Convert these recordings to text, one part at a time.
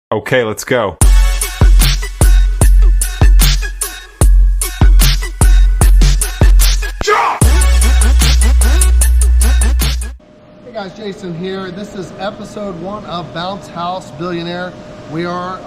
Okay, let's go. Hey guys, Jason here. This is episode 1 of Bounce House Billionaire. We are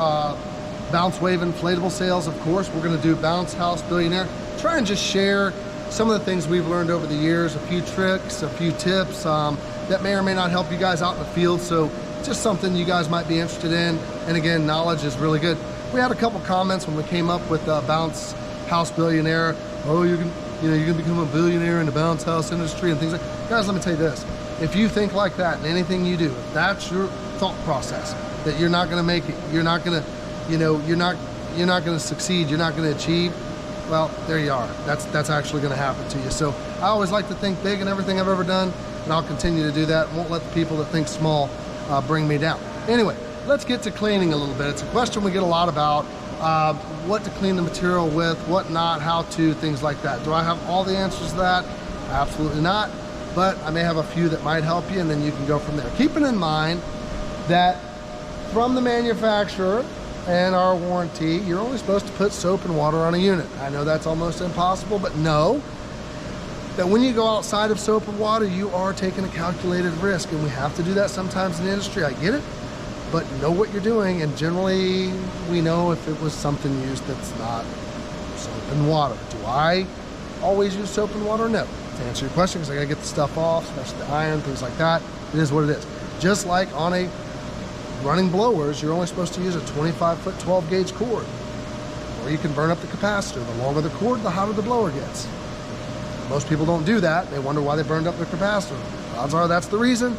Bounce Wave Inflatable Sales, of course. We're going to do Bounce House Billionaire. Try and just share some of the things we've learned over the years, a few tricks, a few tips that may or may not help you guys out in the field. So just something you guys might be interested in. And again, knowledge is really good. We had a couple comments when we came up with Bounce House Billionaire. Oh, you can become a billionaire in the bounce house industry and things like that. Guys, let me tell you this. If you think like that in anything you do, if that's your thought process, that you're not going to make it, you're not going to, you're not going to succeed, you're not going to achieve, well, there you are. That's actually going to happen to you. So I always like to think big in everything I've ever done, and I'll continue to do that. Won't let the people that think small bring me down. Anyway, let's get to cleaning a little bit. It's a question we get a lot about, what to clean the material with, what not, how to, things like that. Do I have all the answers to that? Absolutely not. But I may have a few that might help you, and then you can go from there. Keeping in mind that from the manufacturer and our warranty, you're only supposed to put soap and water on a unit. I know that's almost impossible, but know that when you go outside of soap and water, you are taking a calculated risk, and we have to do that sometimes in the industry. I get it, but know what you're doing, and generally we know if it was something used that's not soap and water. Do I always use soap and water? No. To answer your question, because I gotta get the stuff off, especially the iron, things like that, it is what it is. Just like on a running blowers, you're only supposed to use a 25-foot 12-gauge cord, or you can burn up the capacitor. The longer the cord, the hotter the blower gets. Most people don't do that. They wonder why they burned up their capacitor. Odds are that's the reason.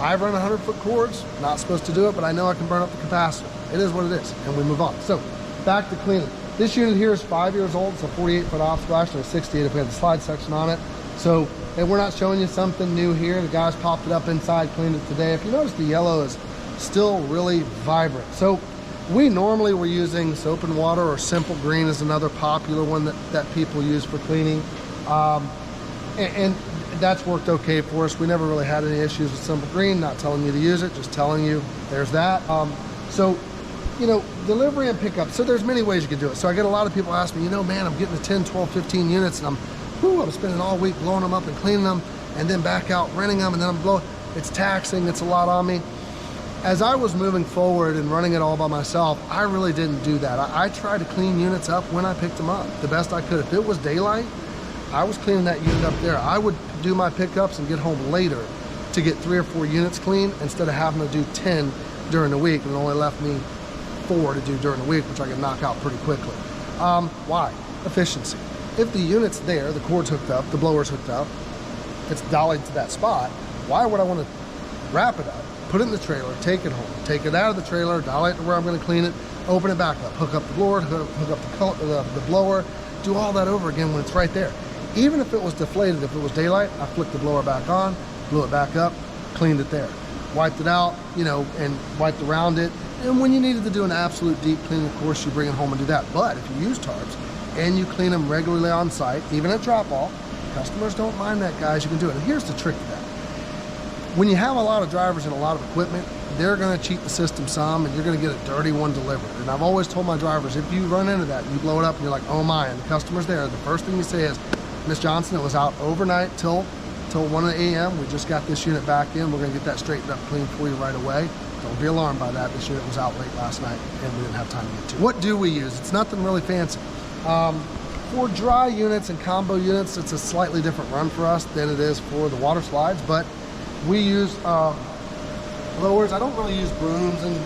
I run 100-foot cords, not supposed to do it, but I know I can burn up the capacitor. It is what it is, and we move on. So, back to cleaning. This unit here is 5 years old. It's a 48-foot offsplash, actually a 68 if we had the slide section on it. So, and we're not showing you something new here. The guys popped it up inside, cleaned it today. If you notice, the yellow is still really vibrant. So, we normally were using soap and water, or Simple Green is another popular one that people use for cleaning. And that's worked okay for us. We never really had any issues with Simple Green. Not telling you to use it, just telling you there's that. So, delivery and pickup. So there's many ways you can do it. So I get a lot of people ask me, man, I'm getting the 10, 12, 15 units, and I'm spending all week blowing them up and cleaning them, and then back out renting them, and then I'm blowing. It's taxing. It's a lot on me. As I was moving forward and running it all by myself, I really didn't do that. I tried to clean units up when I picked them up the best I could. If it was daylight, I was cleaning that unit up there. I would do my pickups and get home later to get 3 or 4 units clean instead of having to do 10 during the week, and it only left me 4 to do during the week, which I could knock out pretty quickly. Why? Efficiency. If the unit's there, the cord's hooked up, the blower's hooked up, it's dollied to that spot, why would I want to wrap it up, put it in the trailer, take it home, take it out of the trailer, dolly it to where I'm going to clean it, open it back up, hook up the blower, hook up the blower, do all that over again when it's right there. Even if it was deflated, if it was daylight, I flicked the blower back on, blew it back up, cleaned it there. Wiped it out, and wiped around it. And when you needed to do an absolute deep clean, of course, you bring it home and do that. But if you use tarps and you clean them regularly on site, even at drop-off, customers don't mind that, guys. You can do it. And here's the trick to that. When you have a lot of drivers and a lot of equipment, they're going to cheat the system some, and you're going to get a dirty one delivered. And I've always told my drivers, if you run into that and you blow it up and you're like, oh my, and the customer's there, the first thing you say is, Miss Johnson, it was out overnight till 1 a.m. We just got this unit back in. We're going to get that straightened up clean for you right away. Don't be alarmed by that. This unit was out late last night and we didn't have time to get to it. What do we use? It's nothing really fancy. For dry units and combo units, it's a slightly different run for us than it is for the water slides, but we use blowers. I don't really use brooms and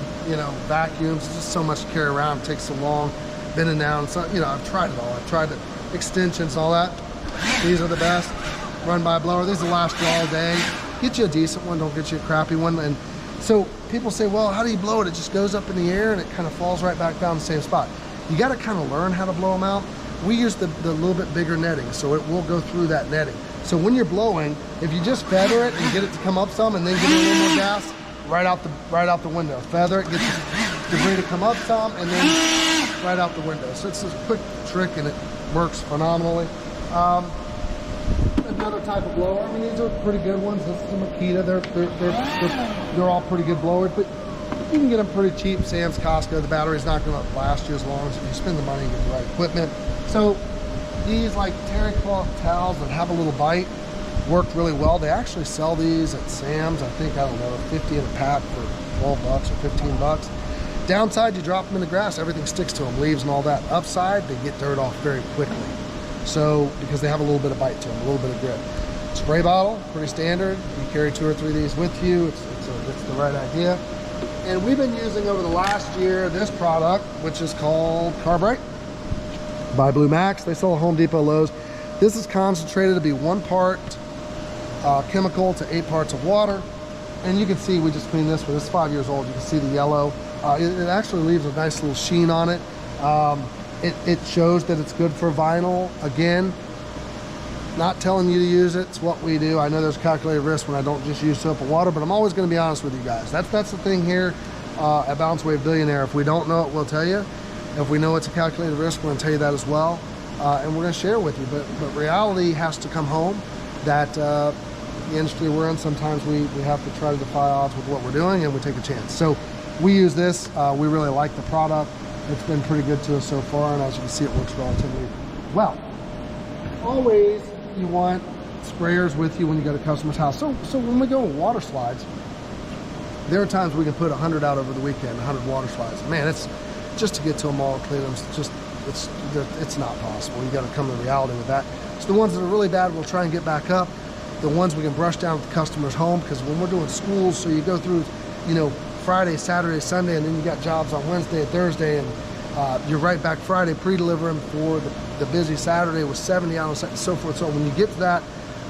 vacuums. It's just so much to carry around. It takes so long, bending down. So I've tried it all. I've tried the extensions and all that. These are the best. Run by a blower. These will last you all day. Get you a decent one, don't get you a crappy one. And so people say, well, how do you blow it? It just goes up in the air and it kind of falls right back down the same spot. You got to kind of learn how to blow them out. We use the little bit bigger netting, so it will go through that netting. So when you're blowing, if you just feather it and get it to come up some and then give it a little more gas, right out the window. Feather it, get the debris to come up some, and then right out the window. So it's a quick trick and it works phenomenally. Another type of blower. I mean, these are pretty good ones. This is a Makita. They're all pretty good blowers. But You can get them pretty cheap, Sam's, Costco. The battery's not gonna last you as long as if you spend the money and get the right equipment. So these like terry cloth towels that have a little bite worked really well. They actually sell these at Sam's, I think, I don't know, 50 in a pack for 12 bucks or 15 bucks. Downside, you drop them in the grass, everything sticks to them, leaves and all that. Upside, they get dirt off very quickly. So, because they have a little bit of bite to them, a little bit of grip. Spray bottle, pretty standard. You carry 2 or 3 of these with you. It's the right idea. And we've been using over the last year this product, which is called Carbrite by Blue Max. They sell at Home Depot, Lowe's. This is concentrated to be 1 part chemical to 8 parts of water. And you can see we just cleaned this one. This is 5 years old. You can see the yellow. It actually leaves a nice little sheen on it. It shows that it's good for vinyl. Again, not telling you to use it. It's what we do. I know there's calculated risk when I don't just use soap and water, but I'm always going to be honest with you guys. That's the thing here at Balance Wave Billionaire. If we don't know it, we'll tell you. If we know it's a calculated risk, we're going to tell you that as well. And we're going to share it with you. But reality has to come home that the industry we're in, sometimes we have to try to defy odds with what we're doing, and we take a chance. So we use this. We really like the product. It's been pretty good to us so far, and as you can see, it works relatively well. Always you want sprayers with you when you go to a customer's house. So when we go on water slides, there are times we can put 100 out over the weekend, 100 water slides. Man, it's just to get to them all, clean them, it's not possible. You got to come to reality with that. So the ones that are really bad, we'll try and get back up. The ones we can brush down at the customer's home, because when we're doing schools, so you go through, you know, Friday, Saturday, Sunday, and then you got jobs on Wednesday and Thursday, and you're right back Friday pre-delivering for the busy Saturday with 70 out and so forth. So when you get to that,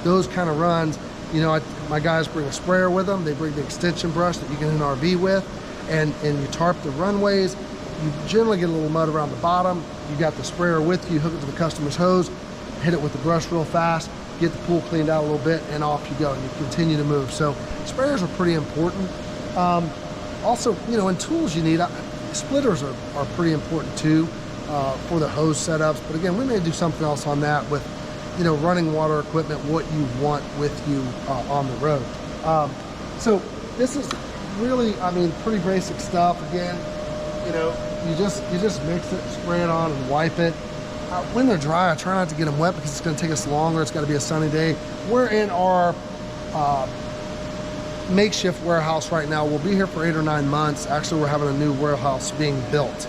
those kind of runs, you know, my guys bring a sprayer with them. They bring the extension brush that you can hit an RV with, and you tarp the runways. You generally get a little mud around the bottom. You got the sprayer with you, hook it to the customer's hose, hit it with the brush real fast, get the pool cleaned out a little bit, and off you go, and you continue to move. So sprayers are pretty important. Also, you know, in tools you need, splitters are pretty important too for the hose setups. But again, we may do something else on that with, you know, running water equipment, what you want with you on the road. So this is really, I mean, pretty basic stuff. Again, you know, you just mix it, spray it on, and wipe it. When they're dry, I try not to get them wet because it's going to take us longer. It's got to be a sunny day. We're in our makeshift warehouse right now. We'll be here for 8 or 9 months. Actually, we're having a new warehouse being built.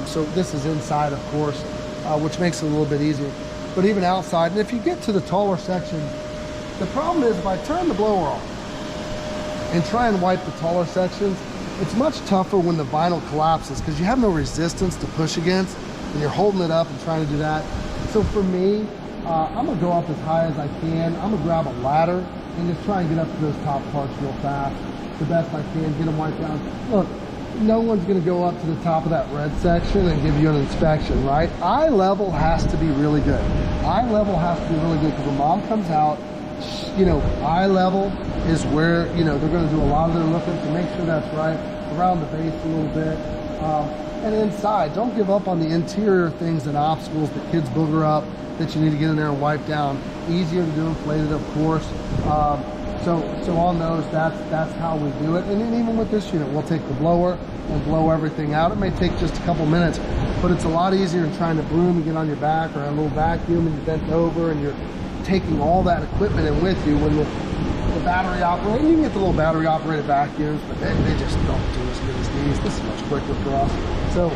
So this is inside, of course, which makes it a little bit easier. But even outside, and if you get to the taller sections, the problem is if I turn the blower off and try and wipe the taller sections, it's much tougher when the vinyl collapses because you have no resistance to push against, and you're holding it up and trying to do that. So for me, I'm gonna go up as high as I can. I'm gonna grab a ladder and just try and get up to those top parts real fast, the best I can, get them wiped down. Look, no one's gonna go up to the top of that red section and give you an inspection, right? Eye level has to be really good. Eye level has to be really good because when mom comes out, you know, eye level is where, you know, they're gonna do a lot of their looking to make sure that's right, around the base a little bit. And inside, don't give up on the interior things and obstacles that kids booger up that you need to get in there and wipe down. Easier to do inflated, of course. So on those, that's how we do it. And then even with this unit, we'll take the blower and blow everything out. It may take just a couple minutes, but it's a lot easier than trying to broom and get on your back or a little vacuum and you're bent over and you're taking all that equipment in with you when the battery operated. You can get the little battery operated vacuums, but they just don't do as good as these. This is much quicker for us. So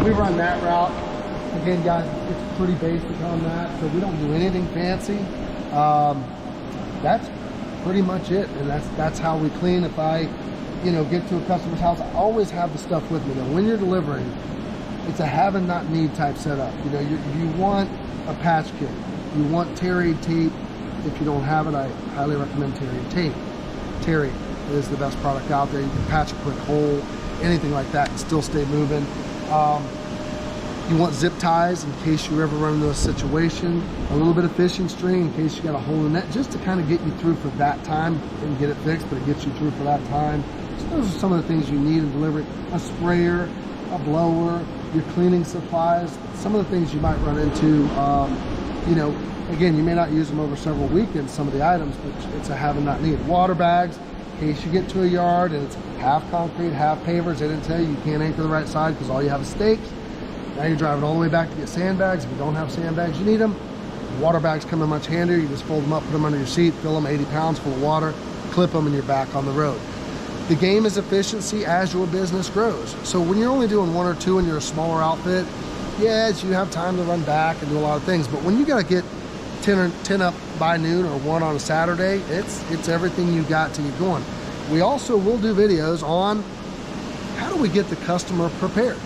we run that route. Again, guys, it's pretty basic on that, so we don't do anything fancy. That's pretty much it, and that's how we clean. If I, you know, get to a customer's house, I always have the stuff with me. Now, when you're delivering, it's a have and not need type setup. You know, you want a patch kit. You want Terry tape. If you don't have it, I highly recommend Terry tape. Terry is the best product out there. You can patch a quick hole, anything like that, and still stay moving. You want zip ties in case you ever run into a situation. A little bit of fishing string in case you got a hole in the net, just to kind of get you through for that time. And get it fixed, but it gets you through for that time. So those are some of the things you need in delivery. A sprayer, a blower, your cleaning supplies, some of the things you might run into. You know, again, you may not use them over several weekends, some of the items, but it's a have and not need. Water bags, in case you get to a yard and it's half concrete, half pavers. They didn't tell you can't anchor the right side because all you have is stakes. Now you're driving all the way back to get sandbags. If you don't have sandbags, you need them. Water bags come in much handier. You just fold them up, put them under your seat, fill them 80 pounds full of water, clip them, and you're back on the road. The game is efficiency as your business grows. So when you're only doing 1 or 2 and you're a smaller outfit, yes, you have time to run back and do a lot of things. But when you got to get 10 up by noon or 1 on a Saturday, it's everything you got to get going. We also will do videos on how do we get the customer prepared?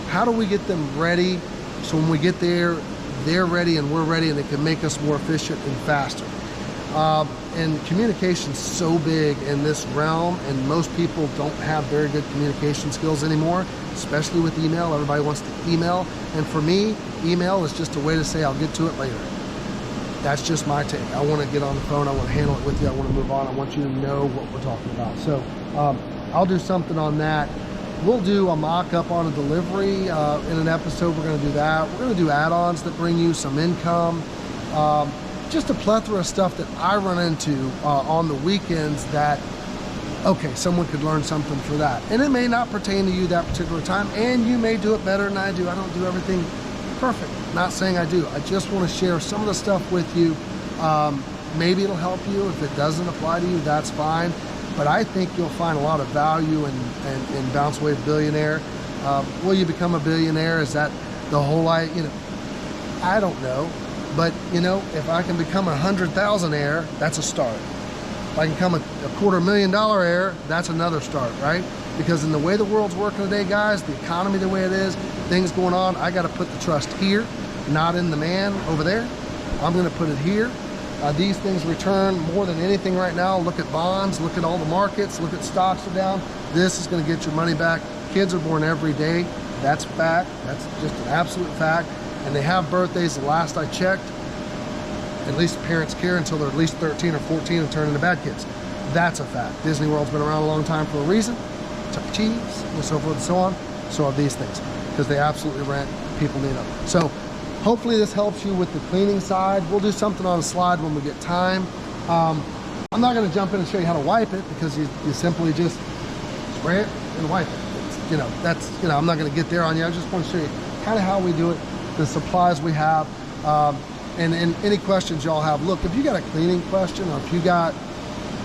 How do we get them ready so when we get there, they're ready and we're ready and it can make us more efficient and faster. And communication's so big in this realm, and most people don't have very good communication skills anymore, especially with email. Everybody wants to email. And for me, email is just a way to say I'll get to it later. That's just my take. I want to get on the phone. I want to handle it with you. I want to move on. I want you to know what we're talking about. So I'll do something on that. We'll do a mock-up on a delivery in an episode. We're going to do that. We're going to do add-ons that bring you some income. Just a plethora of stuff that I run into on the weekends that, okay, someone could learn something for that. And it may not pertain to you that particular time, and you may do it better than I do. I don't do everything perfect. Not saying I do. I just want to share some of the stuff with you. Maybe it'll help you. If it doesn't apply to you, that's fine. But I think you'll find a lot of value in Bounce Wave Billionaire. Will you become a billionaire? Is that the whole idea? I don't know. But, if I can become 100,000-aire, that's a start. If I can become a $250,000 heir, that's another start, right? Because in the way the world's working today, guys, the economy the way it is, things going on, I got to put the trust here, not in the man over there. I'm going to put it here. These things return more than anything right now. Look at bonds, look at all the markets, look at stocks are down. This is going to get your money back. Kids are born every day. That's fact. That's just an absolute fact. And they have birthdays. The last I checked, at least parents care until they're at least 13 or 14 and turn into bad kids. That's a fact. Disney World's been around a long time for a reason. Chuck E. Cheese, and so forth and so on. So are these things, because they absolutely rent. People need them. So hopefully this helps you with the cleaning side. We'll do something on a slide when we get time. I'm not going to jump in and show you how to wipe it, because you simply just spray it and wipe it. I'm not going to get there on you. I just want to show you kind of how we do it, the supplies we have, and any questions y'all have. Look, if you got a cleaning question, or if you got,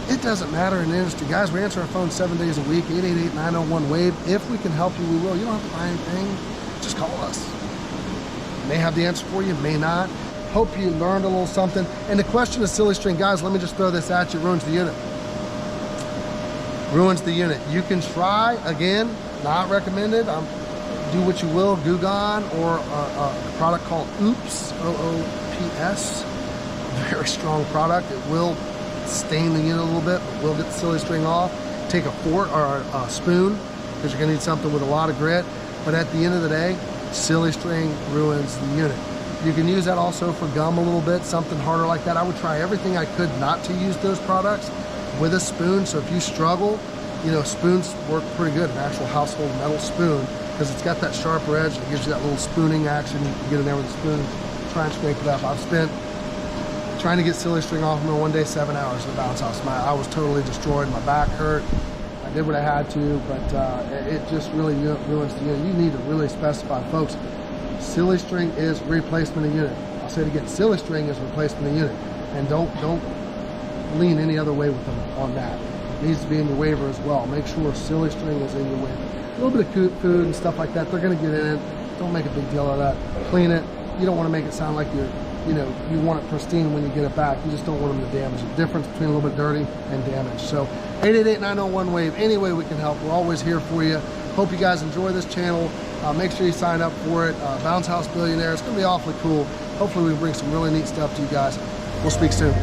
it doesn't matter in the industry, guys. We answer our phone 7 days a week, 888-901-WAVE. If we can help you, we will. You don't have to buy anything. Just call us. May have the answer for you, may not. Hope you learned a little something. And the question of silly string, guys, let me just throw this at you. Ruins the unit. Ruins the unit. You can try, again, not recommended. Do what you will, Gugon, or a product called Oops, O-O-P-S. Very strong product. It will stain the unit a little bit, but will get the silly string off. Take a fork or a spoon, because you're gonna need something with a lot of grit. But at the end of the day, silly string ruins the unit. You can use that also for gum a little bit, something harder like that. I would try everything I could not to use those products with a spoon. So if you struggle, spoons work pretty good, an actual household metal spoon, because it's got that sharper edge and it gives you that little spooning action. You can get in there with a spoon and try and scrape it up. I've spent trying to get silly string off me one day 7 hours in the bounce house. I was totally destroyed. My back hurt. I did what I had to, but it just really ruins the unit. You need to really specify, folks. Silly string is replacement of unit. I'll say it again. Silly string is replacement of unit, and don't lean any other way with them on that. It needs to be in your waiver as well. Make sure silly string is in your waiver. A little bit of food and stuff like that, they're going to get in it. Don't make a big deal of that. Clean it. You don't want to make it sound like you want it pristine when you get it back. You just don't want them to damage it. Difference between a little bit dirty and damage. So 888-901-WAVE. Any way we can help, we're always here for you. Hope you guys enjoy this channel. Make sure you sign up for it. Bounce House Billionaire. It's going to be awfully cool. Hopefully we bring some really neat stuff to you guys. We'll speak soon.